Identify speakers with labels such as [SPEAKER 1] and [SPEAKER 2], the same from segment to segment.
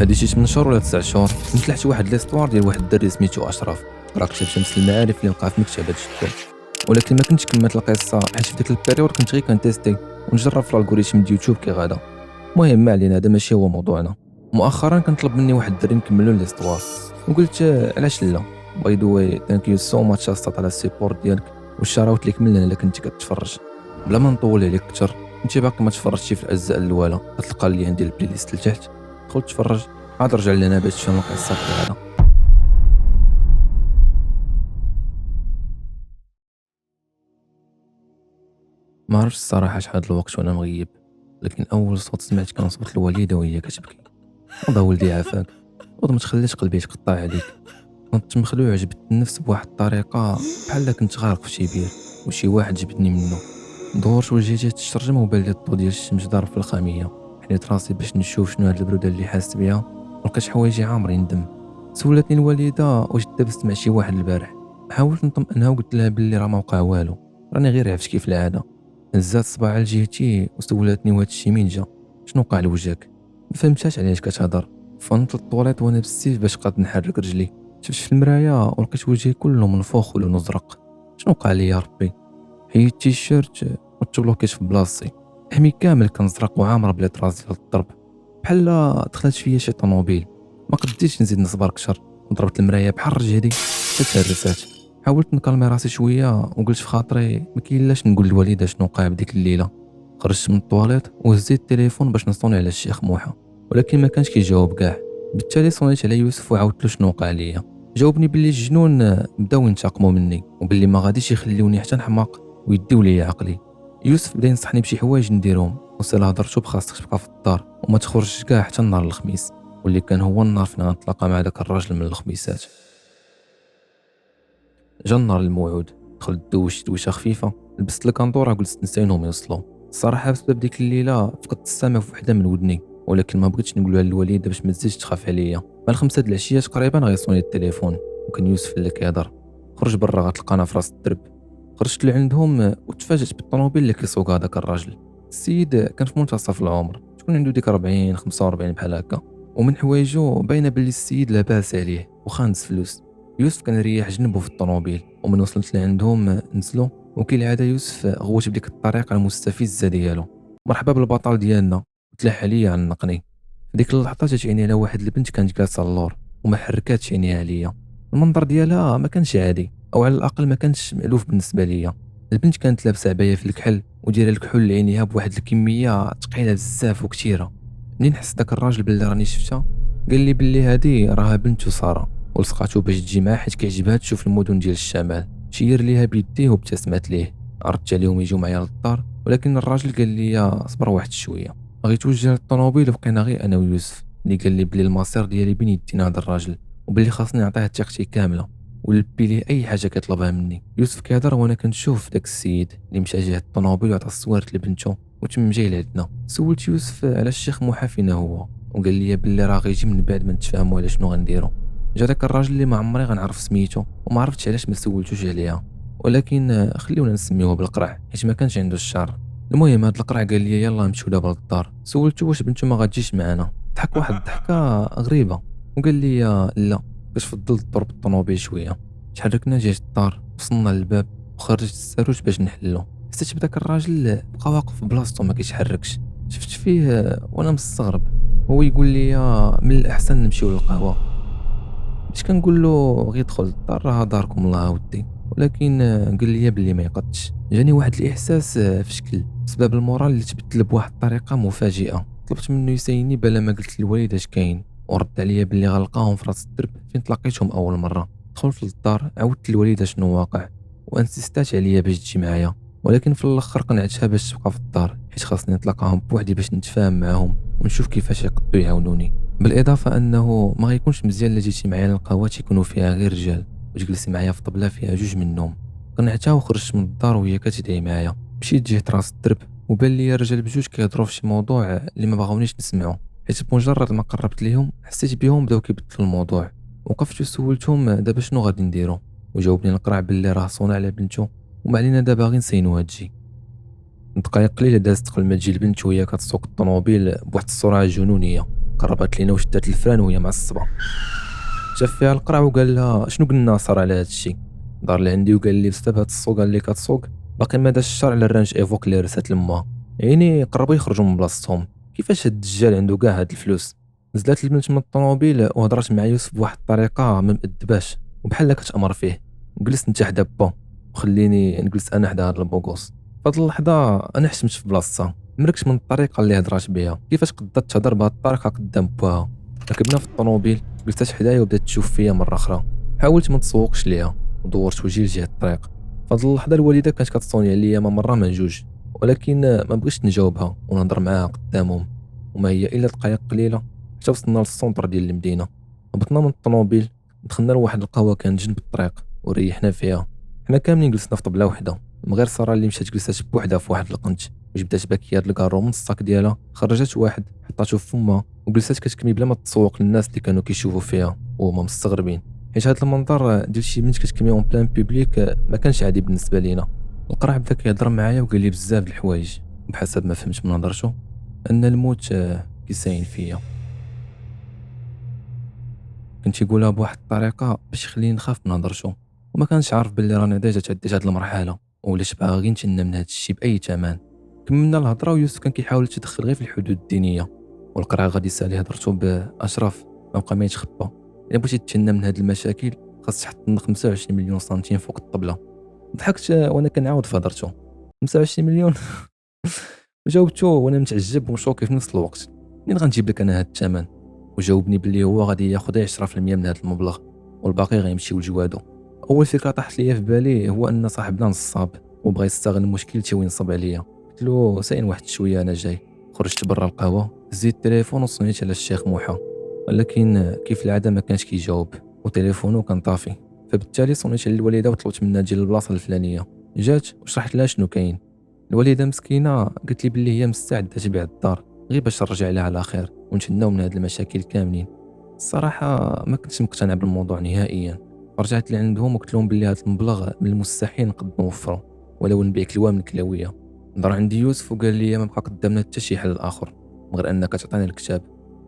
[SPEAKER 1] هادي شي 8 شهور ولا 9 شهور نتلح شي واحد ليستوار ديال واحد الدري سميتو اشرف، قرا كتاب شمس المعارف اللي وقع في مكتبه شتو. ولكن ما كنتش كملت القصه حيت في ديك البيريود كنت غير كنتيستي ونجرب في الالغوريثم ديال يوتيوب كي غادا. المهم ما علينا، هذا ماشي هو موضوعنا. مؤخرا كنطلب مني واحد الدري نكملو ليستوار، وقلت علاش لا. باي ذا واي ثانك يو سو ماتش اسطات على السيبورت ديالك والشراوت ليك من الا كنتي كتفرج. بلا ما نطول عليك اكثر، انت باقي ما تفرجتي في الاجزاء الاولى غتلقى اللين ديال البلاي ليست لتحت، دخل تفرج عاد رجع لنا باش تفهم القصه كي هذا. ما عرفتش الصراحه شحال الوقت وانا مغيب، لكن اول صوت سمعت كان صوت الوالده وهي كتبكي. وضع ولدي عافاك، وضع ما تخليش قلبي يتقطع عليك. كنت مخلوع، جبت النفس بواحد الطريقه بحال كنت غارق في شي بير وشي واحد جبدني منه. دورت وجهي جهه الشرجمه وبان لي الضو ديال الشمس ضارب في الخاميه. حنيت راسي باش نشوف شنو هاد البروده اللي حاسس بها، ولقيت حوايجي عامرين دم. سولتني الوالده واش دابست مع شي واحد البارح. حاولت نطمئنها وقلت لها بلي راه ما وقع والو، راني غير عفت كيف العاده. هزات صباع لجهتي وسولتني وهاد الشي من جا، شنو وقع لوجهك. ما فهمتهاش علاش كتهضر. فنت للطواليط وانا بالسيف باش قاد نحرك رجلي. شفت في المرايه ولقيت وجهي كله منفوخ ولونه ازرق. شنو وقع لي يا ربي؟ حيدت التيشيرت وتبلوكيت في بلاصتي. حمي كامل كان زرق وعامر بلي طراز ديال الضرب، بحال دخلت فيا شي طوموبيل. ما قديتش نزيد نصبر اكثر وضربت المرايه بحال رجلي حتى تهرست. حاولت نكالمي راسي شويه وقلت في خاطري ما كاين لاش نقول للوالده شنو وقع بديك الليله. خرجت من الطواليت وهزيت التليفون باش نصوني على الشيخ موحى، ولكن ما كانش كيجاوب كاع. بالتالي صونيت على يوسف وعاودت له شنو وقع ليا. جاوبني باللي الجنون بداو ينتقموا مني وباللي ما غاديش يخليوني حتى نحماق ويديو لي عقلي. يوسف بدا ينصحني بشي حوايج نديرهم، وسالا هضرتو بخاصك تبقى في الدار وما تخرجش كاع حتى نهار الخميس، واللي كان هو النهار فين غنتلاقى مع داك الراجل من الخميسات. جا النهار الموعود، دخلت دوشت دوشه خفيفه، لبست الكندوره وجلست نستناهم يوصلوا. الصراحه بسبب ديك الليله فقدت السمع في وحده من ودني، ولكن ما بغيتش نقولها للوالده باش ما تزيدش تخاف عليا. مع الخمسه د العشيه تقريبا غيصوني التليفون، وكان يوسف اللي كيهضر. خرج برا غتلقانا في راس الدرب. خرجت لعندهم وتفاجأت بالطوموبيل اللي كيسوق هذاك الراجل. السيد كان في منتصف العمر، تكون عنده ديك 40 45 بحال هكا، ومن حوايجو باينه باللي السيد لاباس عليه وخانس فلوس. يوسف كان ريح جنبه في الطوموبيل، ومن وصلت لعندهم نزلوا، وكالعاده يوسف غوت بديك الطريقه المستفزه ديالو. مرحبا بالبطل ديالنا، تلاح عليا عنقني. في ديك اللحظه جات عيني على واحد البنت كانت جالسه اللور وما حركاتش عينيها عليا. المنظر ديالها ما كانش عادي، او على الاقل ما كانش مألوف بالنسبه ليا. البنت كانت لابسه عبايه في الكحل ودايره الكحول لعينيها بواحد الكميه ثقيله بزاف وكثيره. منين حس داك الراجل باللي راني شفتها، قال لي باللي هادي راها بنته ساره، ولصقاتو باش تجي معاه حيت كيعجبها تشوف المدن ديال الشمال. شير ليها بيديه وابتسمت ليه. عرضت عليهم يجوا معايا للدار، ولكن الراجل قال لي صبر واحد شويه. بغيت نوجه للطوموبيل وبقينا غير انا ويوسف، اللي قال لي بلي المصير ديالي بين يدينا هذا الراجل، وباللي خاصني نعطيه ثقتي كامله ولبي ليه اي حاجه كيطلبها مني. يوسف كيهضر وانا كنشوف داك السيد اللي مشى جهه الطوموبيل وعطى السوارت لبنته وتم جاي لعندنا. سولت يوسف على الشيخ موحى فينا هو، وقال لي باللي راه غيجي من بعد ما نتفاهموا على شنو غنديروا. جا داك الراجل اللي ما عمري غنعرف سميتو وما عرفتش علاش ما سولتوش عليها، ولكن خليونا نسميوه بالقرع حيت ما كانش عنده الشعر. المهم هاد القرع قال لي يلا نمشيو دابا للدار. سولته واش بنته ما غاتجيش معنا، ضحك واحد الضحكه غريبه وقال لي لا، باش فضلت الضرب الطوموبيل شويه. تحركنا جهه الدار، وصلنا للباب وخرجت الساروت باش نحلو. حسيت بداك الراجل بقى واقف في بلاصتو ما كيتحركش. شفت فيه وانا مستغرب، هو يقول لي من الاحسن نمشيو للقهوه. باش كنقول له غير دخل الدار راه داركم الله ودي، ولكن قال لي بلي ما يقدش. جاني واحد الاحساس في شكل بسبب المورال اللي تبدل بواحد الطريقه مفاجئه. طلبت منه يسايني بلا ما قلت للوالد اش كاين، ورد عليا بلي غنلقاهم في راس الدرب فين تلاقيتهم اول مره. دخلت للدار عاودت للوالده شنو واقع وانسيستات عليا باش تجي معايا، ولكن في الاخر قنعتها باش تبقى في الدار حيت خاصني نتلاقاهم بوحدي باش نتفاهم معاهم ونشوف كيفاش يقدروا يعاونوني. بالاضافه انه ما غيكونش مزيان الا جيتي معايا للقهوه تيكونوا فيها غير رجال وتجلسي معايا في طبله فيها جوج منهم. قنعتها وخرجت من الدار وهي كتدعي معايا. مشيت جهه راس الدرب وبان لي الرجال بجوج كيهضروا في شي موضوع اللي ما باغونيش نسمعو، حيت بمجرد ما قربت ليهم حسيت بهم بداو كيبدلوا الموضوع. وقفت وسولتهم دابا شنو غادي نديروا، وجاوبني القرع باللي راه صونا على بنته وما علينا دابا غير نسينوها تجي. دقايق قليله دازت قبل ما تجي البنت وهي كتسوق الطوموبيل بواحد السرعه جنونيه. قربت لينا وشدات الفران وهي معصبه. شاف فيها القرع وقال لها شنو قلنا صار على هذا الشيء. دار لعندي وقال لي بسبب هاد السوق اللي كتسوق باقي ما داش الشرع على الرانج ايفوك اللي رسات لما، يعني قربوا يخرجوا من بلاصتهم. كيفاش هاد الدجال عنده كاع هاد الفلوس؟ نزلت البنت من الطوموبيل وهضرات مع يوسف بواحد الطريقه ما مأدباش وبحال كتامر فيه. جلست انت حدا با وخليني نجلس انا حدا هاد البوغوس. فهاد اللحظه انا حشمت في بلاصتها، مركش من الطريقه اللي هضرات بها، كيفاش قدرت تهضر بهاد الطريقه قدام باها. ركبنا في الطوموبيل، جلست حدايا وبدات تشوف فيا مره اخرى. حاولت ما نتسوقش ليها ودورت وجهي لجهه الطريق. فهاد اللحظه الوالده كانت كتصوني عليا ما مره ما جوج، ولكن ما بغيتش نجاوبها ونهضر معاها قدامهم، وما هي الا دقائق قليله حتى وصلنا للسونتر ديال المدينه. هبطنا من الطوموبيل، دخلنا لواحد القهوه كانت جنب الطريق وريحنا فيها. حنا كاملين جلسنا في طبله وحده، من غير ساره اللي مشات جلسات بوحدها في واحد القنت وجبدات باكيه هاد الكارو من الصاك ديالها، خرجت واحد حطاتو في فمها وجلسات كتكمي بلا ما تسوق للناس اللي كانوا كيشوفوا فيها وهما مستغربين، حيت هاد المنظر ديال شي بنت كتكمي اون بلان بوبليك ما كانش عادي بالنسبه لينا. القرع بدا كيهضر معايا وقال لي بزاف د الحوايج، بحسب ما فهمت من هضرته ان الموت كيساين فيا. كنت يقولها بواحد الطريقه باش يخليني نخاف من هضرته، وما كانش عارف باللي راني ديجا تعديت هاد المرحله ولاش باغا غير نتجنى من هاد الشيء باي ثمن. كملنا الهضره ويوسف كان كيحاول يتدخل غير في الحدود الدينيه، والقرع غادي يسالي هضرته باشرف ما بقى ما يتخبى. الا بغيتي تتجنى من هاد المشاكل خاص تحط لنا 25 مليون سنتيم فوق الطبله. ضحكت وانا كنعاود في هضرته. 25 مليون؟ وجاوبته وانا متعجب ومشوكي في نفس الوقت، منين غنجيب لك انا هاد الثمن؟ وجاوبني باللي هو غادي ياخذ 10% من هذا المبلغ والباقي غيمشيو لجوادو. اول فكره طاحت ليا في بالي هو ان صاحبنا نصاب وبغى يستغل مشكلتي وينصب عليا. قلت له ساين واحد شويه انا جاي. خرجت برا القهوه، زيد التليفون وصنيت على الشيخ موحى، ولكن كيف العاده ما كانش كيجاوب وتليفونه كان طافي. فبالتالي صنيت على الوالده وطلبت منها تجي للبلاصه الفلانيه. جات وشرحت لها شنو كاين. الوالده مسكينه قالت لي باللي هي مستعده تبيع الدار غير باش نرجع لها على خير ونتهناو من هاد المشاكل كاملين. الصراحه ما كنتش مقتنع بالموضوع نهائيا. رجعت لعندهم وقلت لهم باللي هاد المبلغ من المستحيل نقد نوفره ولو نبيع كلوه من الكلاويه. نظر عندي يوسف وقال لي ما بقى قدامنا حتى شي حل اخر غير انك تعطينا الكتاب.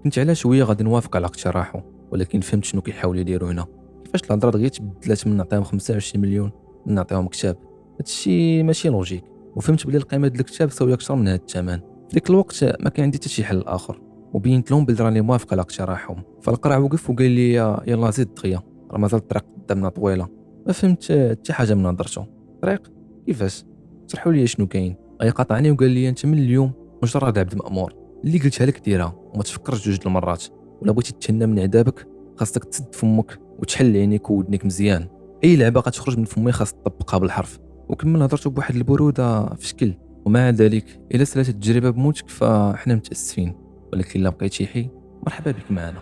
[SPEAKER 1] كنت على شويه غادي نوافق على اقتراحه، ولكن فهمت شنو كيحاولوا يديروا هنا. كيفاش الهضره دغيا تبدلات من نعطيهم 25 مليون نعطيهم كتاب؟ هادشي ماشي لوجيك. وفهمت بلي القيمه ديال الكتاب تساوي اكثر من هاد الثمن. في ديك الوقت ما كان عندي حتى شي حل اخر وبينت لهم بلي راني موافق على اقتراحهم. فالقرع وقف وقال لي يلا زيد دغيا راه مازال الطريق قدامنا طويله. ما فهمت حتى حاجه من هضرته. طريق كيفاش؟ شرحوا لي شنو كاين. قاطعني وقال لي انت من اليوم مجرد عبد مامور، اللي قلتها لك ديرها وما تفكرش جوج المرات. ولا بغيتي تتهنى من عذابك خاصك تسد فمك وتحل عينيك وودنيك مزيان. اي لعبه غتخرج من فمي خاص تطبقها بالحرف. وكمل هضرته بواحد البروده في شكل. ومع ذلك الا سالات التجربه بموتك فاحنا متاسفين، ولكن الا بقيتي حي مرحبا بك معنا.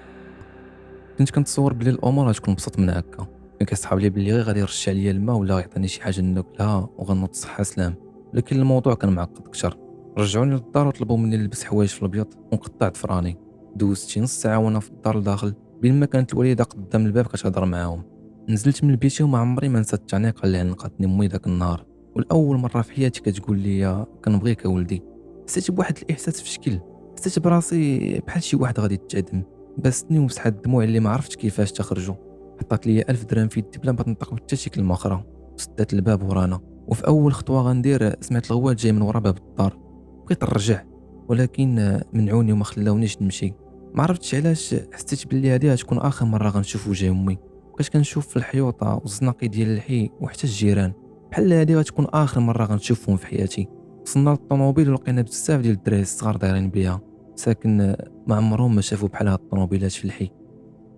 [SPEAKER 1] كنت كنتصور بلي الامور غتكون بسط من هكا. كان كيصحاب لي بلي غير غادي يرش عليا الماء ولا يعطيني شي حاجه ناكلها وغنوض صحه سلام، لكن الموضوع كان معقد اكثر. رجعوني للدار وطلبوا مني نلبس حوايج في الابيض ونقطع ضفراني. دوزت شي نص ساعه وانا في الدار لداخل بين ما كانت الوالده قدام الباب كتهضر معاهم. نزلت من البيت وما عمري ما نسيت التعنيقه اللي عنقتني امي ذاك النهار، والاول مره في حياتي كتقول لي كنبغيك ولدي. حسيت بواحد الاحساس في شكل، حسيت براسي بحال شي واحد غادي يتعدم. باستني ومسحت الدموع اللي ما عرفتش كيفاش تخرجوا. حطات لي 1000 درهم في يدي بلا ما تنطق حتى شي كلمه اخرى وسدات الباب ورانا. وفي اول خطوه غندير سمعت الغوات جاي من ورا باب الدار. بغيت نرجع ولكن منعوني وما خلاونيش نمشي. ما عرفتش علاش حسيت باللي هذه غتكون اخر مره غنشوف وجه امي. بقيت كنشوف في الحيوطه والزناقي ديال الحي وحتى الجيران بحال هذه غتكون اخر مره غنشوفهم في حياتي. وصلنا للطوموبيل ولقينا بزاف ديال الدراري الصغار دايرين بها، ساكن ما عمرهم ما شافوا بحال هاد الطوموبيلات في الحي.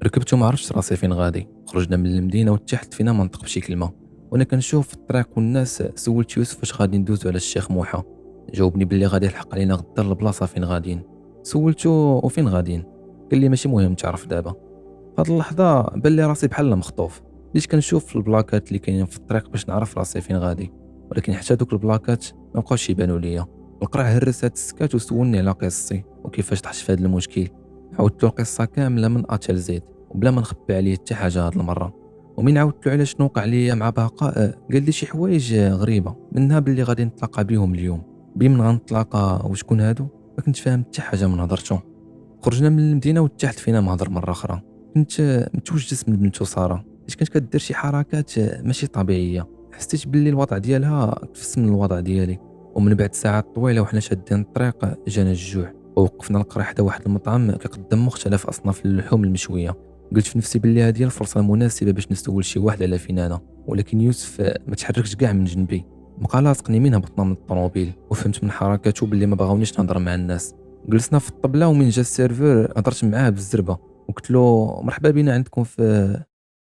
[SPEAKER 1] ركبت وما عرفتش راسي فين غادي. خرجنا من المدينه وتحت فينا ما نطق بشي كلمه. وانا كنشوف في الطريق والناس سولت يوسف واش غادي ندوزو على الشيخ موحى. جاوبني باللي غادي يلحق علينا غدا البلاصه فين غاديين. سولته وفين غاديين؟ قال لي ماشي مهم تعرف دابا. فهاد اللحظه بان لي راسي بحال مخطوف. بديت كنشوف في البلاكات اللي كاينين في الطريق باش نعرف راسي فين غادي، ولكن حتى دوك البلاكات ما بقاوش يبانوا ليا. القرع هرس هاد السكات وسولني على قصتي وكيفاش طحت في هاد المشكل. عاودت له القصه كامله من ا حتى لزيد وبلا ما نخبي عليه حتى حاجه هاد المره. ومن عاودت له على شنو وقع ليا مع بقاء قال لي شي حوايج غريبه، منها باللي غادي نتلاقى بهم اليوم. بين من غنتلاقى وشكون هادو ما كنت فاهم حتى حاجه من هضرته. خرجنا من المدينة وتحت فينا مهضر مرة أخرى. كنت متوجس من بنته سارة حيت كانت كدير شي حركات ماشي طبيعية. حسيت باللي الوضع ديالها تفس من الوضع ديالي. ومن بعد ساعات طويلة وحنا شادين الطريق جانا الجوع، ووقفنا نقرا حدا واحد المطعم كيقدم مختلف أصناف اللحوم المشوية. قلت في نفسي باللي هذه الفرصة المناسبة باش نسول شي واحد على فين أنا، ولكن يوسف ما تحركش كاع من جنبي. بقى لاصقني من هبطنا من الطوموبيل، وفهمت من حركاته باللي ما بغاونيش نهضر مع الناس. جلسنا في الطبلة ومن جا السيرفور هضرت معاه بالزربة وقلت له مرحبا بنا عندكم في،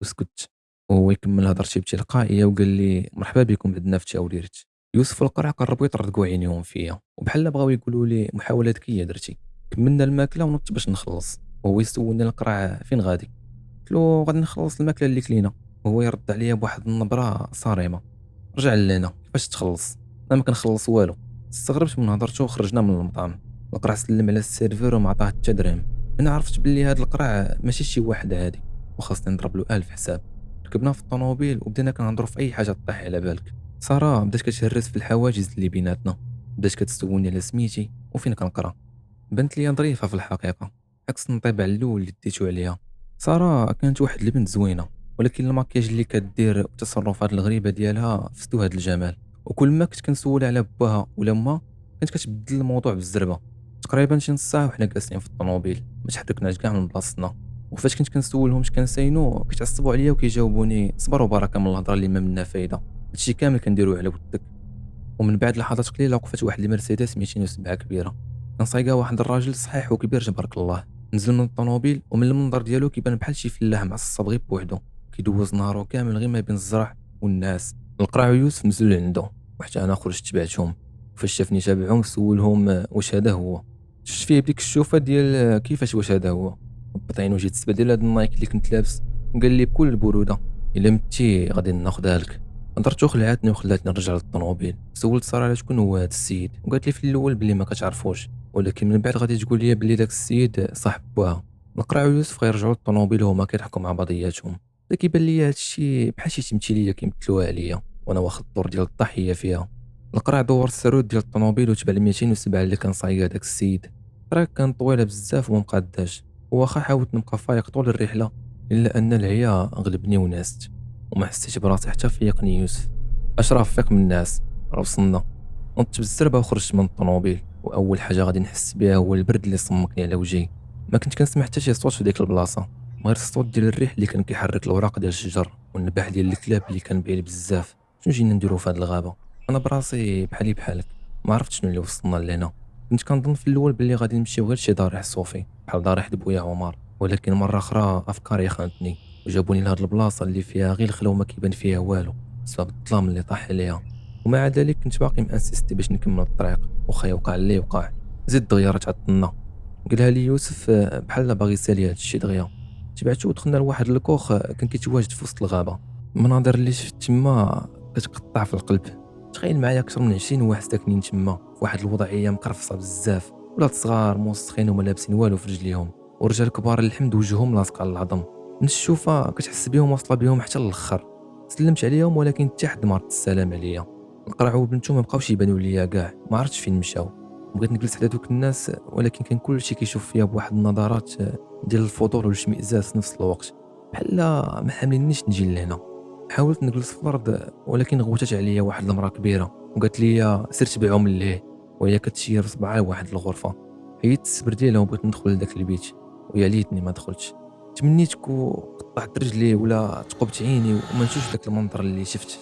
[SPEAKER 1] وسكت. وهو يكمل هضرتي بتلقائية وقال لي مرحبا بكم عندنا في تاوليرت. يوسف والقرع قربوا يطردقوا عينيهم فيا وبحال بغاو يقولوا لي محاولة ذكية درتي. كملنا الماكلة ونط باش نخلص، وهو يسولني القرع فين غادي. قلت له غادي نخلص الماكلة اللي كلينا. وهو يرد عليا بواحد النبرة صارمة، رجع لنا كيفاش تخلص؟ انا ما كنخلص والو. استغربت من هضرته وخرجنا من المطعم. القرع سلم على السيرفور وما عطاه حتى درهم. انا عرفت باللي هذا القرع ماشي شي واحد عادي وخاصني نضرب له 1000 حساب. ركبنا في الطوموبيل وبدينا كنهضروا في اي حاجه طيح على بالك. ساره بدات كتهرس في الحواجز اللي بيناتنا، بدات كتسولني على سميتي وفين كنقرا. بنت لي ظريفه في الحقيقه، عكس النطيبع الاول اللي ديتو عليها. ساره كانت واحد البنت زوينه، ولكن الماكياج اللي كدير والتصرفات الغريبه ديالها فستو هذا الجمال. وكل ما كنت كنسول على باها ولا ما كانت كتبدل الموضوع بالزربه. تقريبا شي نص ساعه وحنا جالسين في الطوموبيل ما تحركناش كاع من بلاصتنا. وفاش كنت كنسولهم اش كنساينو كيتعصبوا عليا وكيجاوبوني صبر وبركه من الهضره اللي ما منها فايده، هادشي كامل كنديروه على ودك. ومن بعد لحظات قليله وقفت واحد المرسيدس 207 كبيره، كان صايقه واحد الراجل صحيح وكبير تبارك الله. نزل من الطوموبيل ومن المنظر ديالو كيبان بحال شي فلاح معصب غير بوحدو، كيدوز نهارو كامل غير ما بين الزرع والناس. القرع ويوسف نزلوا عنده وحتى انا خرجت تبعتهم. فاش شافني تابعهم سولهم واش هذا هو. شفت فيه بديك الشوفه ديال كيفاش واش هذا هو. بطين وجيت تستبدل هاد النايك اللي كنت لابس. قال لي بكل البروده الا متي غادي ناخذها لك. هضرتو خلعتني وخلاتني نرجع للطوموبيل. سولت ساره على شكون هو هذا السيد وقالت لي في الاول بلي ما كتعرفوش، ولكن من بعد غادي تقول لي بلي داك السيد صاحب بوها. القرع ويوسف غيرجعوا للطوموبيل وهما كيضحكوا مع بعضياتهم. بدا كيبان لي هذا الشيء بحال شي تمثيليه كيمثلوها عليا وانا واخد الدور ديال الضحيه فيها. القرع دور السرود ديال الطوموبيل وتبع 207 اللي كان صايغ داك السيد. الطريق كان طويله بزاف وما مقاداش، واخا حاولت نبقى فايق طول الرحله الا ان العيا غلبني وناست وما حسيتش براسي حتى فيقني يوسف. اشرف فيق من الناس، راه وصلنا. نطت بالزربه وخرجت من الطوموبيل، واول حاجه غادي نحس بها هو البرد اللي صمكني على وجهي. ما كنت كنسمع حتى شي صوت في ديك البلاصه، غير الصوت ديال الريح اللي كان كيحرك الاوراق ديال الشجر والنباح ديال الكلاب اللي كان بعيد بزاف. شنو جينا نديرو في هاد الغابه؟ انا براسي بحالي بحالك ما عرفتش شنو اللي وصلنا لهنا. كنت كنظن في الاول باللي غادي نمشيو غير شي ضريح صوفي بحال ضريح بويا عمر، ولكن مره اخرى افكاري خانتني وجابوني لهاد البلاصه اللي فيها غير الخلو ما كيبان فيها والو بسبب الظلام اللي طاح عليها. ومع ذلك كنت باقي مانسيستي باش نكمل الطريق وخا يوقع اللي وقع. زيد دغيا راه تعطلنا، قالها لي يوسف بحال باغي يسالي هاد الشي دغيا. تبعتو ودخلنا لواحد الكوخ كان كيتواجد في وسط الغابه. المناظر اللي شفت تما كتقطع في القلب. تخيل معايا اكثر من 20 واحد ساكنين تما في واحد الوضعيه مقرفصه بزاف، ولاد صغار موسخين وما لابسين والو في رجليهم، ورجال كبار الحمد وجههم لاصق على العظم. من الشوفه كتحس بهم واصله بهم حتى للاخر. سلمت عليهم ولكن حتى حد ما رد السلام عليا. القرع وبنتو ما بقاوش يبانوا ليا كاع، ما عرفتش فين مشاو. بغيت نجلس على دوك الناس ولكن كان كلشي كيشوف فيا بواحد النظرات ديال الفضول والاشمئزاز في نفس الوقت، بحال ما حاملينيش نجي لهنا. حاولت نجلس في الارض ولكن غوتات عليا واحد المراه كبيره وقالت لي سير تبعهم ليه، وهي كتشير بصبعها لواحد الغرفه. حيدت السبر ديالها وبغيت ندخل لذاك البيت، ويا ليتني ما دخلتش. تمنيت قطعت رجلي ولا تقبت عيني وما نشوفش داك المنظر اللي شفت.